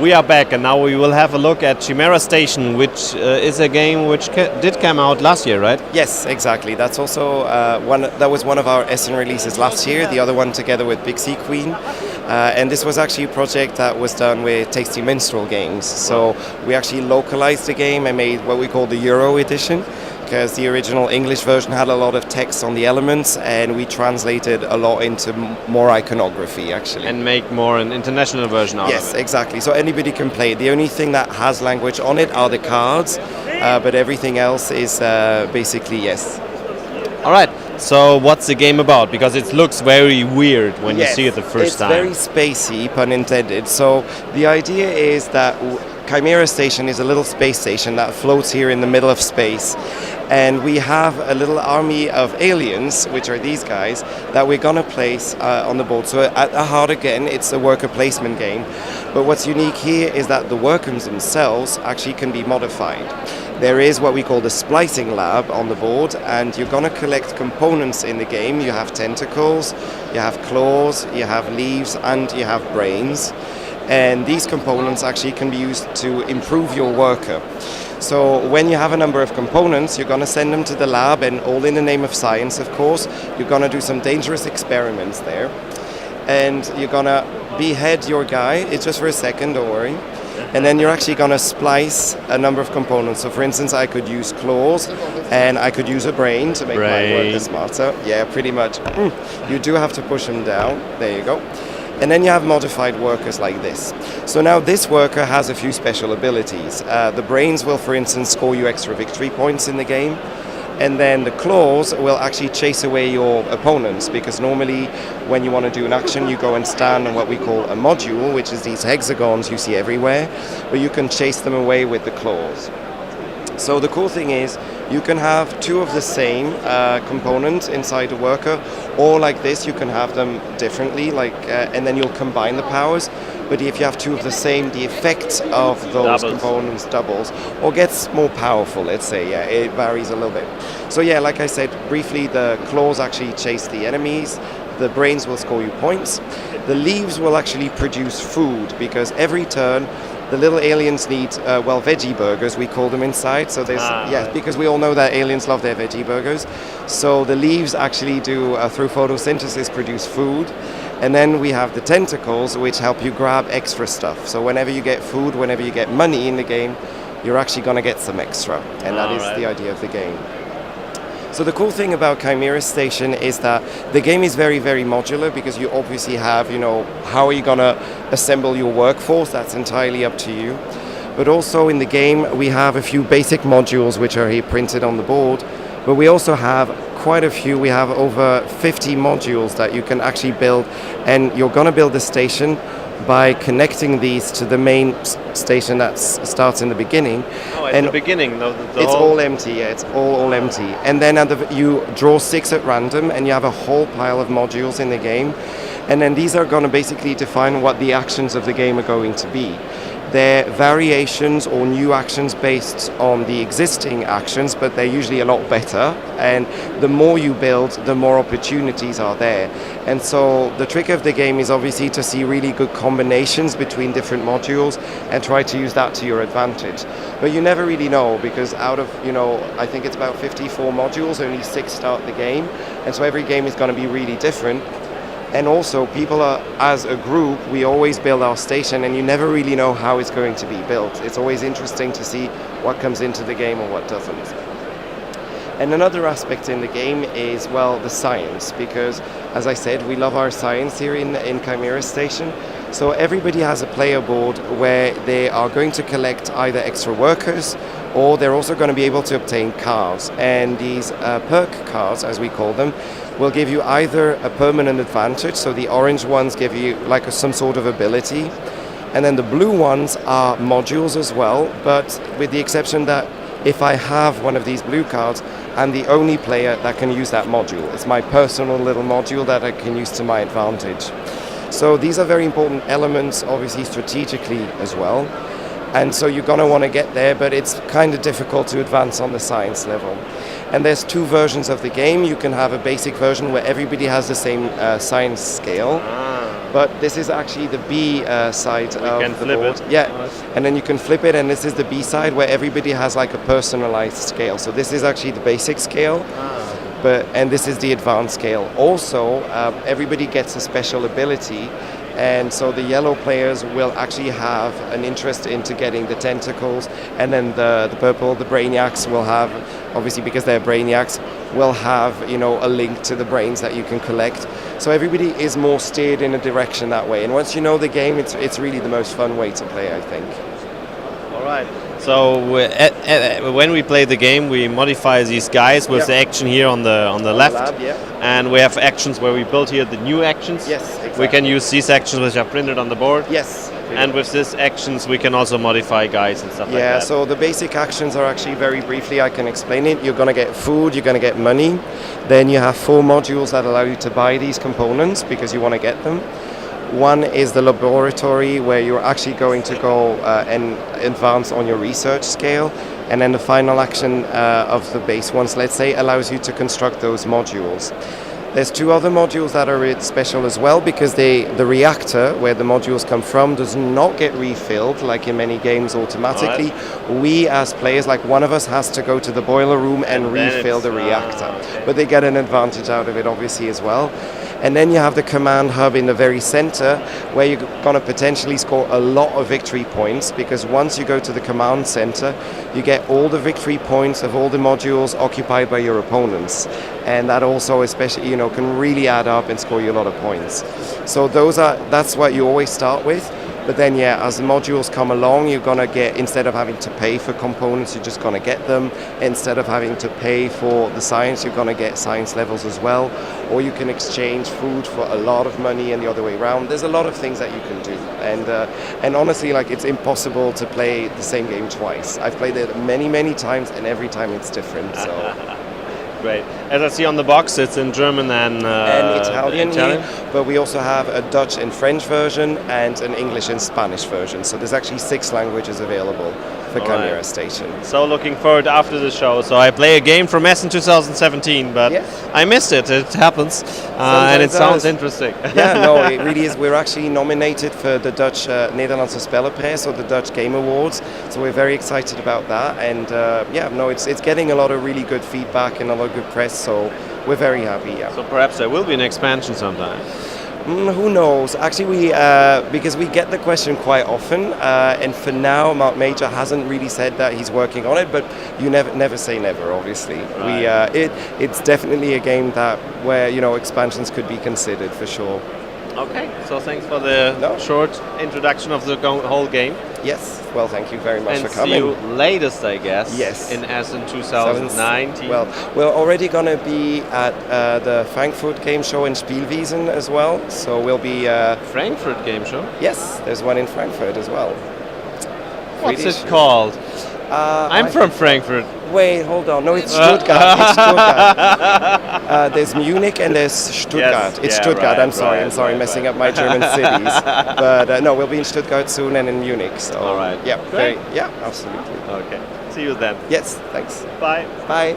We are back, and now we will have a look at Chimera Station, which is a game which did come out last year, right? Yes, exactly. That's also that was one of our Essen releases last year. The other one together with Big Sea Queen, and this was actually a project that was done with Tasty Minstrel Games. So we actually localized the game and made what we call the Euro edition, because the original English version had a lot of text on the elements, and we translated a lot into more iconography, actually. And make more an international version out of it. Yes, exactly. So anybody can play it. The only thing that has language on it are the cards, but everything else is basically yes. All right. So what's the game about? Because it looks very weird when you see it the first time. It's very spacey, pun intended. So the idea is that Chimera Station is a little space station that floats here in the middle of space. And we have a little army of aliens, which are these guys, that we're going to place on the board. So at the heart, again, it's a worker placement game. But what's unique here is that the workers themselves actually can be modified. There is what we call the splicing lab on the board, and you're going to collect components in the game. You have tentacles, you have claws, you have leaves, and you have brains. And these components actually can be used to improve your worker. So when you have a number of components, you're going to send them to the lab, and all in the name of science, of course. You're going to do some dangerous experiments there. And you're going to behead your guy. It's just for a second, don't worry. And then you're actually going to splice a number of components. So for instance, I could use claws, and I could use a brain to make my worker smarter. Yeah, pretty much. You do have to push them down. There you go. And then you have modified workers like this. So now this worker has a few special abilities. The brains will, for instance, score you extra victory points in the game. And then the claws will actually chase away your opponents, because normally when you want to do an action, you go and stand on what we call a module, which is these hexagons you see everywhere, but you can chase them away with the claws. So the cool thing is you can have two of the same components inside a worker, or like this, you can have them differently, and then you'll combine the powers. But if you have two of the same, the effect of those components doubles or gets more powerful, let's say. Yeah, it varies a little bit. So yeah, like I said, briefly, the claws actually chase the enemies. The brains will score you points. The leaves will actually produce food, because every turn the little aliens need, veggie burgers, we call them inside. So there's, because we all know that aliens love their veggie burgers. So the leaves actually do, through photosynthesis, produce food. And then we have the tentacles, which help you grab extra stuff. So whenever you get food, whenever you get money in the game, you're actually going to get some extra. And that is the idea of the game. So the cool thing about Chimera Station is that the game is very, very modular, because you obviously have, how are you going to assemble your workforce? That's entirely up to you. But also in the game, we have a few basic modules which are here printed on the board. But we also have quite a few. We have over 50 modules that you can actually build. And you're going to build a station by connecting these to the main station that starts in the beginning. Oh, at the beginning? It's all empty, yeah, it's all empty. And then you draw 6 at random, and you have a whole pile of modules in the game. And then these are going to basically define what the actions of the game are going to be. They're variations or new actions based on the existing actions, but they're usually a lot better. And the more you build, the more opportunities are there. And so the trick of the game is obviously to see really good combinations between different modules and try to use that to your advantage. But you never really know, because out of, I think it's about 54 modules, only 6 start the game. And so every game is going to be really different. And also, people are, as a group, we always build our station, and you never really know how it's going to be built. It's always interesting to see what comes into the game and what doesn't. And another aspect in the game is, the science, because, as I said, we love our science here in Chimera Station. So everybody has a player board where they are going to collect either extra workers, or they're also going to be able to obtain cards. And these perk cards, as we call them, will give you either a permanent advantage, so the orange ones give you some sort of ability, and then the blue ones are modules as well, but with the exception that if I have one of these blue cards, I'm the only player that can use that module. It's my personal little module that I can use to my advantage. So these are very important elements, obviously strategically as well. And so you're going to want to get there, but it's kind of difficult to advance on the science level. And there's 2 versions of the game. You can have a basic version where everybody has the same science scale. but this is actually the B side of can the flip board. it. Yeah, Nice. and then you can flip it, and this is the B side where everybody has like a personalized scale. So this is actually the basic scale, and this is the advanced scale. Also, everybody gets a special ability. And so the yellow players will actually have an interest into getting the tentacles, and then the purple, the brainiacs, will have, obviously because they're brainiacs, will have, you know, a link to the brains that you can collect. So everybody is more steered in a direction that way. And once you know the game, it's really the most fun way to play, I think. All right. So when we play the game, we modify these guys with the action here on the left, lab, yeah. and we have actions where we build here the new actions. Yes, exactly. We can use these actions which are printed on the board. Yes. And with these actions, we can also modify guys and stuff like that. Yeah, so the basic actions are actually very briefly, I can explain it. You're going to get food, you're going to get money. Then you have 4 modules that allow you to buy these components because you want to get them. One is the laboratory where you're actually going to go and advance on your research scale. And then the final action of the base ones, let's say, allows you to construct those modules. There's 2 other modules that are really special as well because the reactor, where the modules come from, does not get refilled like in many games automatically. Right. We as players, like one of us has to go to the boiler room and refill the reactor. Okay. But they get an advantage out of it obviously as well. And then you have the command hub in the very center where you're going to potentially score a lot of victory points because once you go to the command center, you get all the victory points of all the modules occupied by your opponents. And that also especially, you know, can really add up and score you a lot of points. So that's what you always start with. But then, yeah, as the modules come along, you're going to get, instead of having to pay for components, you're just going to get them. Instead of having to pay for the science, you're going to get science levels as well. Or you can exchange food for a lot of money and the other way around. There's a lot of things that you can do. And honestly, like, it's impossible to play the same game twice. I've played it many, many times, and every time it's different. So. Great. As I see on the box, it's in German and Italian. Here, but we also have a Dutch and French version and an English and Spanish version. So there's actually 6 languages available for Chimera Station. So looking forward after the show. So I play a game from Essen 2017, but I missed it. It happens, and it sounds interesting. Yeah, no, it really is. We're actually nominated for the Dutch Nederlandse Spellenprijs, or the Dutch Game Awards. So we're very excited about that. And it's getting a lot of really good feedback and a lot of good press. So we're very happy. Yeah. So perhaps there will be an expansion sometime. Who knows? Actually, because we get the question quite often, and for now, Mark Major hasn't really said that he's working on it. But you never say never. Obviously, right. It's definitely a game where expansions could be considered for sure. Okay, so thanks for the short introduction of the whole game. Yes, well, thank you very much for coming. And see you latest, I guess, yes. in Essen 2019. Well, we're already going to be at the Frankfurt Game Show in Spielwiesen as well, so we'll be... Frankfurt Game Show? Yes, there's one in Frankfurt as well. What's it called? I'm from Frankfurt. Wait, hold on. No, it's Stuttgart. It's Stuttgart. There's Munich and there's Stuttgart. Yes, it's Stuttgart. Right, I'm sorry, messing up my German cities. But no, we'll be in Stuttgart soon and in Munich. So, all right. Yeah, great. Yeah, absolutely. Okay. See you then. Yes, thanks. Bye. Bye.